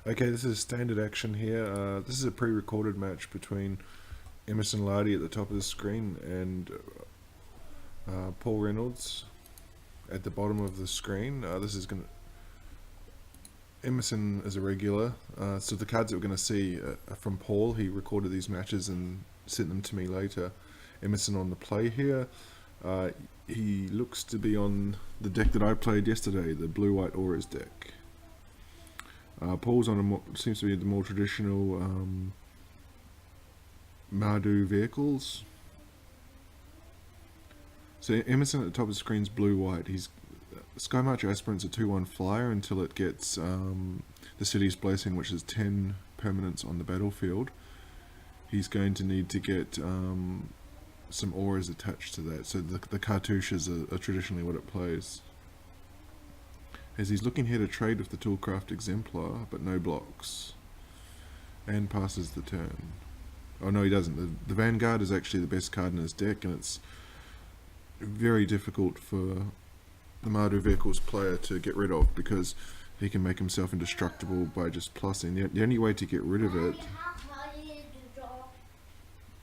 Okay, this is standard action here. This is a pre-recorded match between Emerson Lardie at the top of the screen and Paul Reynolds at the bottom of the screen. This is Emerson is a regular, so the cards that we're going to see are from Paul. He recorded these matches and sent them to me later. Emerson on the play here. He looks to be on the deck that I played yesterday, the blue-white auras deck. Paul's on seems to be the more traditional Mardu vehicles. So Emerson at the top of the screen's blue-white. He's Sky Marcher Aspirant's a 2/1 flyer until it gets the City's Blessing, which is 10 permanents on the battlefield. He's going to need to get some auras attached to that. So the cartouches are traditionally what it plays. As he's looking here to trade with the Toolcraft Exemplar, but no blocks. And passes the turn. Oh no, he doesn't. The Vanguard is actually the best card in his deck, and it's very difficult for the Mardu Vehicles player to get rid of, because he can make himself indestructible by just plussing. The only way to get rid of it...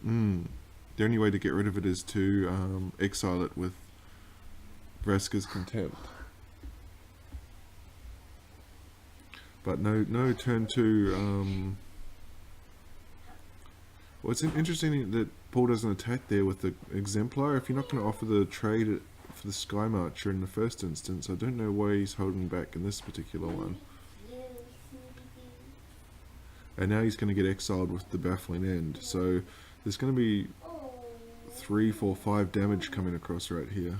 the only way to get rid of it is to exile it with Vraska's Contempt. But no turn two. Well, it's interesting that Paul doesn't attack there with the Exemplar. If you're not going to offer the trade for the Sky Marcher in the first instance, I don't know why he's holding back in this particular one. And now he's going to get exiled with the Baffling End. So there's going to be 3, 4, 5 damage coming across right here.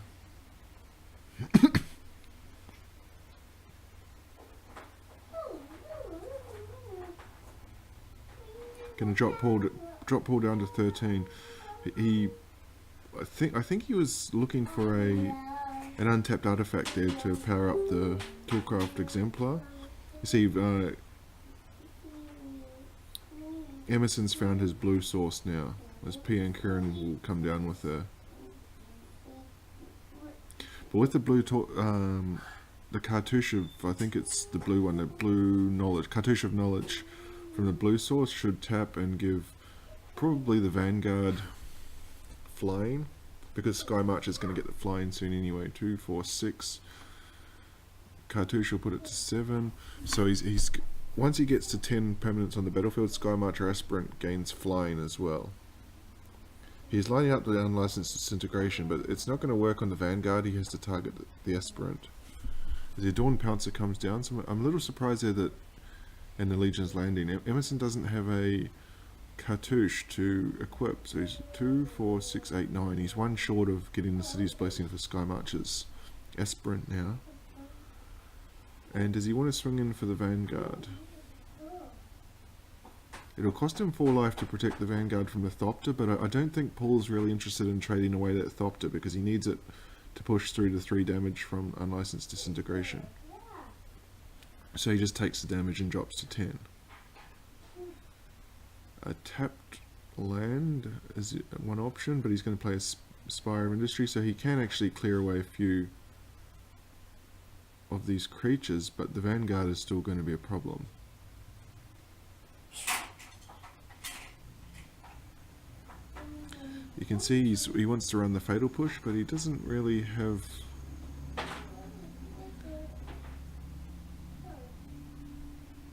Going to drop Paul down to 13. I think he was looking for an untapped artifact there to power up the Toolcraft Exemplar. You see, Emerson's found his blue source now, as P. and Kieran will come down with a... But with the blue, the cartouche of, I think it's the blue one, the blue knowledge, cartouche of knowledge from the blue source should tap and give probably the Vanguard flying, because Sky March is going to get the flying soon anyway. 2, 4, 6. Cartouche will put it to 7. So he's once he gets to 10 permanents on the battlefield, Sky Marcher Aspirant gains flying as well. He's lining up the unlicensed disintegration, but it's not going to work on the Vanguard. He has to target the Aspirant. As the Adorned Pouncer comes down, so I'm a little surprised there that in the Legion's Landing, Emerson doesn't have a cartouche to equip, so he's 2, 4, 6, 8, 9. He's one short of getting the City's Blessing for Sky Marcher's Aspirant now. And does he want to swing in for the Vanguard? It'll cost him 4 life to protect the Vanguard from the Thopter, but I don't think Paul's really interested in trading away that Thopter, because he needs it to push through to 3 damage from unlicensed disintegration. So he just takes the damage and drops to 10. A tapped land is one option, but he's going to play a Spire of Industry, so he can actually clear away a few of these creatures, but the Vanguard is still going to be a problem. You can see he wants to run the Fatal Push, but he doesn't really have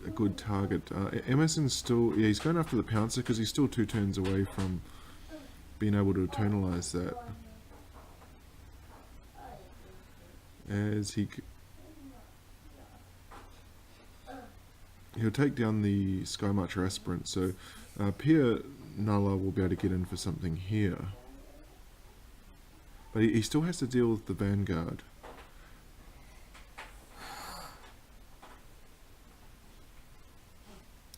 a good target. Emerson's still... yeah, he's going after the Pouncer because he's still 2 turns away from being able to eternalize that. As he'll take down the Sky Marcher Aspirant, so Pia Nala will be able to get in for something here. But he still has to deal with the Vanguard.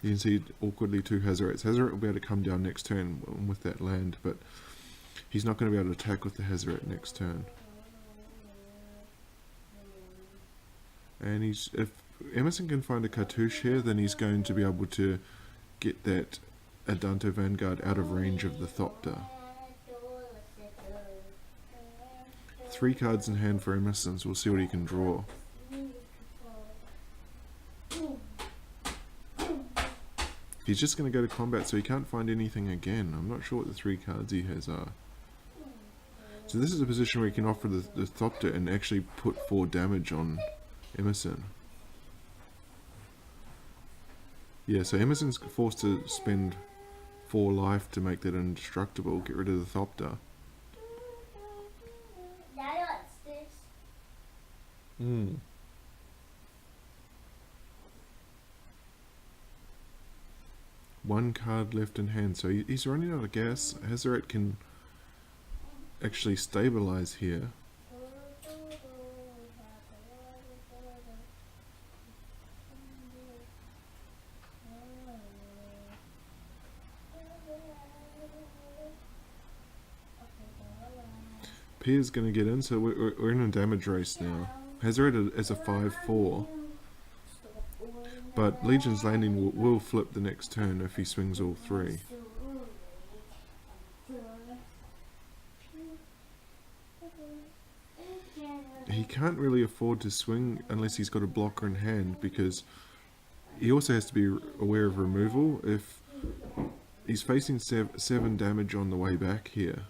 You can see awkwardly 2 Hazarets. Hazaret will be able to come down next turn with that land, but he's not going to be able to attack with the Hazaret next turn. And if Emerson can find a cartouche here, then he's going to be able to get that Adante Vanguard out of range of the Thopter. 3 cards in hand for Emerson, so we'll see what he can draw. He's just going to go to combat, so he can't find anything again. I'm not sure what the 3 cards he has are. So this is a position where he can offer the Thopter and actually put 4 damage on Emerson. Yeah, so Emerson's forced to spend 4 life to make that indestructible, get rid of the Thopter. Daddy likes this. Hmm. One card left in hand, so he's running out of gas. Hazoret can actually stabilize here. Pier's going to get in, so we're in a damage race now. Hazoret is a 5-4. But Legion's Landing will flip the next turn if he swings all 3. He can't really afford to swing unless he's got a blocker in hand, because he also has to be aware of removal. If he's facing 7 damage on the way back here,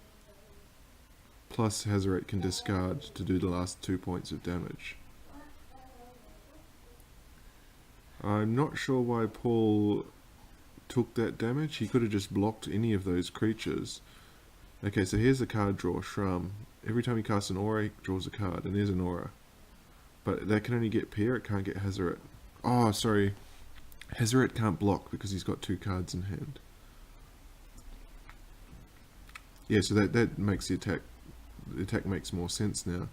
plus Hazoret can discard to do the last 2 points of damage. I'm not sure why Paul took that damage. He could have just blocked any of those creatures. Okay, so here's the card draw, Shram. Every time he casts an aura, he draws a card, and there's an aura. But that can only get Pierre, it can't get Hazoret. Oh, sorry. Hazoret can't block because he's got 2 cards in hand. Yeah, so that makes the attack makes more sense now.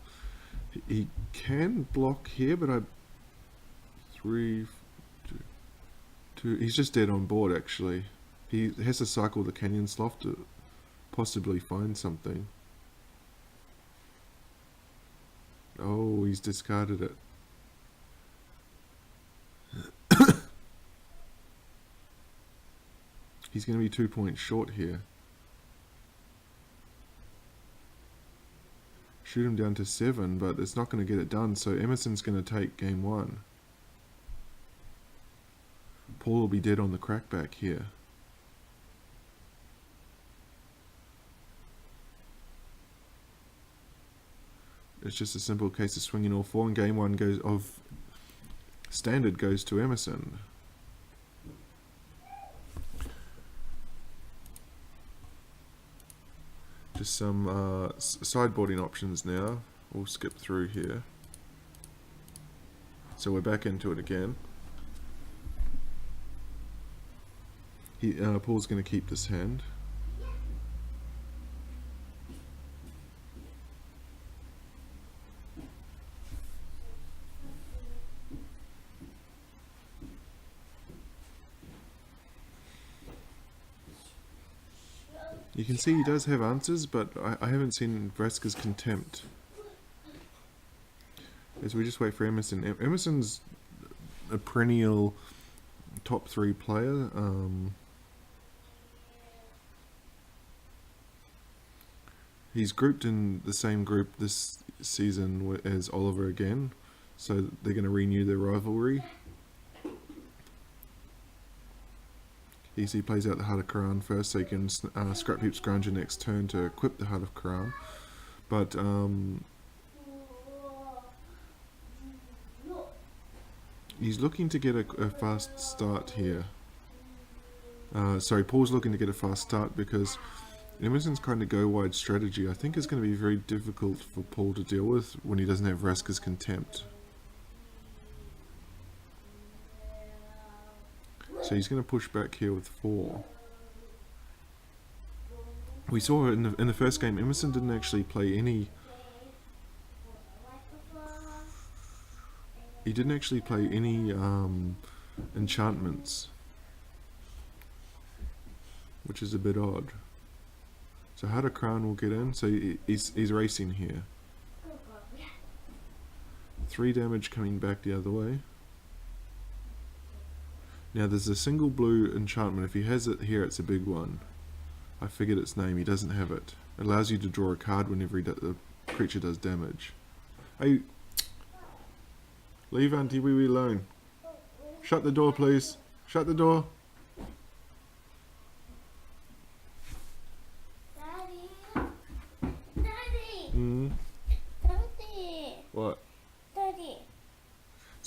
He can block here, but 3, 2, he's just dead on board actually. He has to cycle the Canyon Slough to possibly find something. Oh, he's discarded it. He's going to be 2 points short here. Shoot him down to 7, but it's not going to get it done, so Emerson's going to take game 1. Paul will be dead on the crackback here. It's just a simple case of swinging all 4, and game 1 of standard goes to Emerson. Just some sideboarding options now. We'll skip through here. So we're back into it again. Paul's going to keep this hand. You can see he does have answers, but I haven't seen Vraska's Contempt. As we just wait for Emerson. Emerson's a perennial top 3 player. He's grouped in the same group this season as Oliver again, so they're going to renew their rivalry. He plays out the Heart of Quran first, so he can Scrap Heap Scrounger next turn to equip the Heart of Quran. But he's looking to get a fast start here. Sorry, Paul's looking to get a fast start because Emerson's kind of go-wide strategy I think is going to be very difficult for Paul to deal with when he doesn't have Vraska's Contempt. So he's going to push back here with 4. We saw in the first game, Emerson didn't actually play any. He didn't actually play any enchantments, which is a bit odd. So Heart of Crown will get in. So he's racing here. 3 damage coming back the other way. Now there's a single blue enchantment. If he has it here, it's a big one. I figured its name. He doesn't have it. It allows you to draw a card whenever the creature does damage. Hey, leave Auntie Wee Wee alone. Shut the door, please. Shut the door.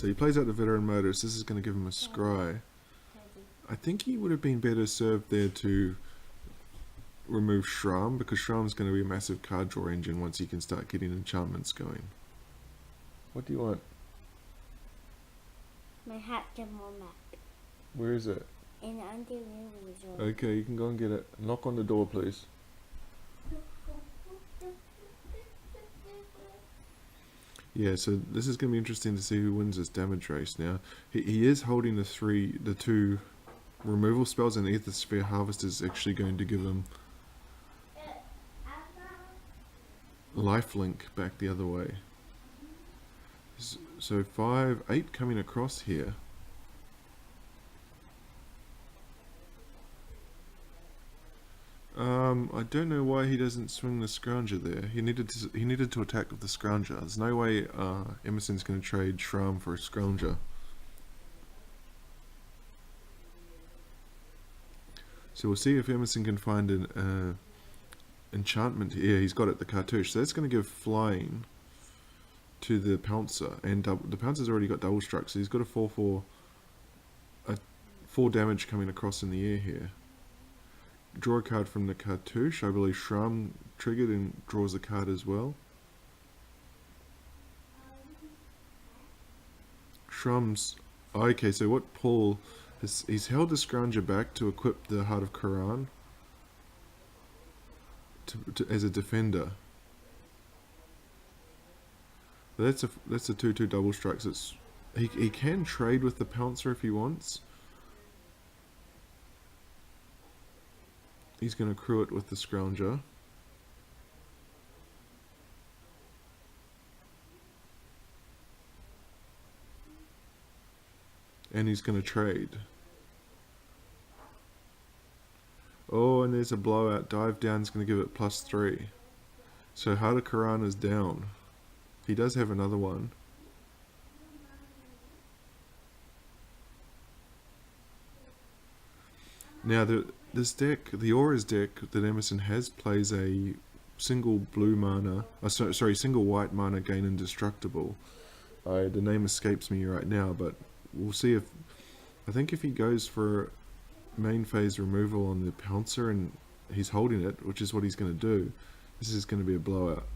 So he plays out the veteran motorist. This is going to give him a scry. I think he would have been better served there to remove Shram, because Shram's going to be a massive card draw engine once he can start getting enchantments going. What do you want? My hat and more map. Where is it? In the anti-Reynolds. Okay, you can go and get it. Knock on the door, please. Yeah, so this is going to be interesting to see who wins this damage race now. He is holding the two removal spells, and Ether Sphere Harvest is actually going to give him lifelink back the other way. So 5, 8 coming across here. I don't know why he doesn't swing the Scrounger there. He needed to attack with the Scrounger. There's no way Emerson's going to trade Shram for a Scrounger. So we'll see if Emerson can find an enchantment here. He's got it, the Cartouche. So that's going to give flying to the Pouncer, and the Pouncer's already got double struck, so he's got a 4/4, 4 damage coming across in the air here. Draw a card from the Cartouche. I believe Shram triggered and draws a card as well. Shram's... Okay, so what Paul... He's held the Scrounger back to equip the Heart of Quran as a defender. That's a 2/2 double strikes. He can trade with the Pouncer if he wants. He's going to crew it with the Scrounger. And he's going to trade. Oh, and there's a blowout. Dive down is going to give it +3. So Heart of Quran is down. He does have another one. Now this deck, the Auras deck that Emerson has, plays a single blue mana, single white mana gain indestructible. The name escapes me right now, but we'll see if... I think if he goes for main phase removal on the Pouncer and he's holding it, which is what he's going to do, this is going to be a blowout.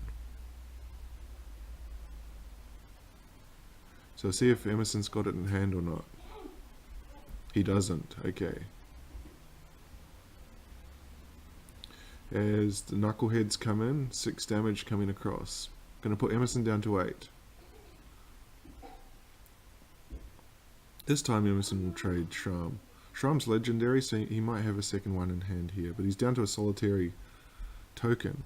So see if Emerson's got it in hand or not. He doesn't. Okay. As the knuckleheads come in, 6 damage coming across. Going to put Emerson down to 8. This time Emerson will trade Shram. Shram's legendary, so he might have a second one in hand here, but he's down to a solitary token.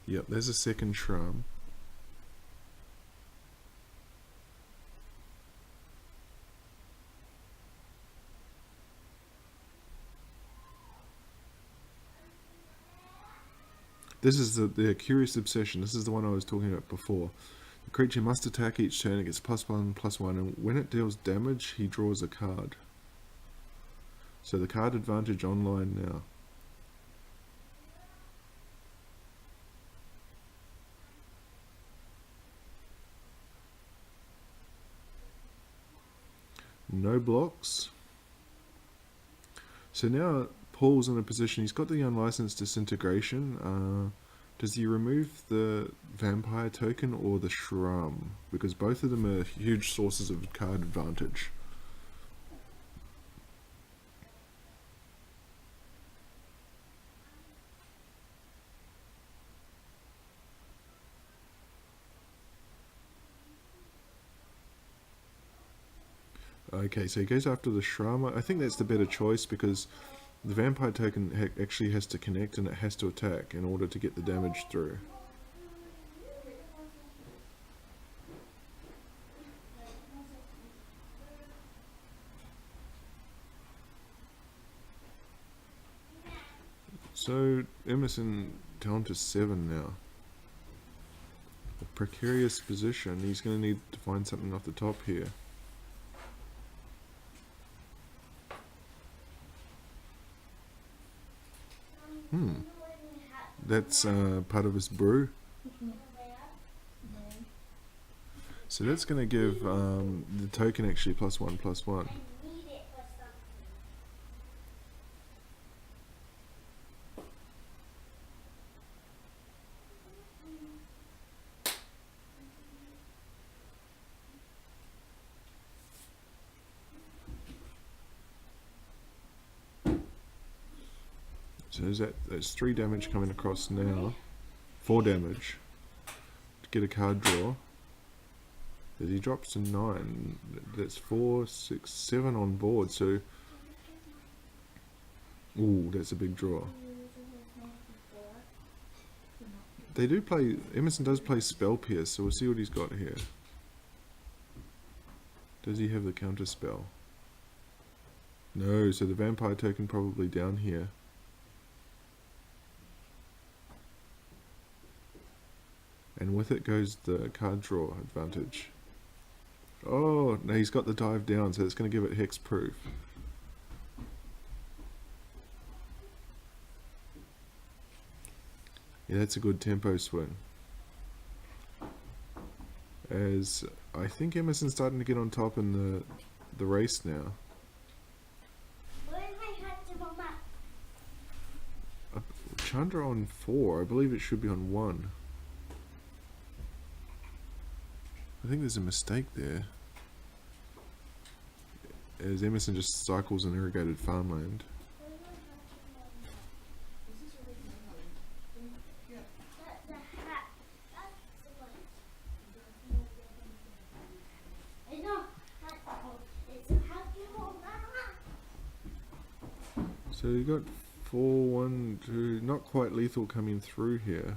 Yep, there's a second Shram. This is the Curious Obsession. This is the one I was talking about before. The creature must attack each turn. It gets +1/+1, and when it deals damage, he draws a card. So the card advantage online now. No blocks. So now Paul's in a position, he's got the unlicensed disintegration. Does he remove the vampire token or the Shram? Because both of them are huge sources of card advantage. Okay, so he goes after the Shram. I think that's the better choice because the vampire token actually has to connect and it has to attack in order to get the damage through. So Emerson down to 7 now. A precarious position. He's going to need to find something off the top here. That's part of his brew. So that's going to give the token actually +1/+1. So there's 3 damage coming across now. 4 damage. To get a card draw. As he drops to 9. That's 4, 6, 7 on board. So, ooh, that's a big draw. They do play. Emerson does play Spell Pierce, so we'll see what he's got here. Does he have the counter spell? No, so the vampire token probably down here. And with it goes the card draw advantage. Oh, no, he's got the dive down, so it's going to give it hex proof. Yeah, that's a good tempo swing. As I think Emerson's starting to get on top in the race now. Chandra on 4, I believe it should be on 1. I think there's a mistake there. As Emerson just cycles an irrigated farmland. So you got 4, 1, 2, not quite lethal coming through here.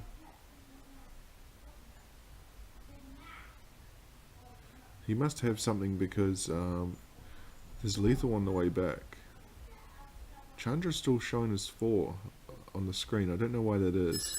He must have something because there's lethal on the way back. Chandra's still showing as 4 on the screen. I don't know why that is.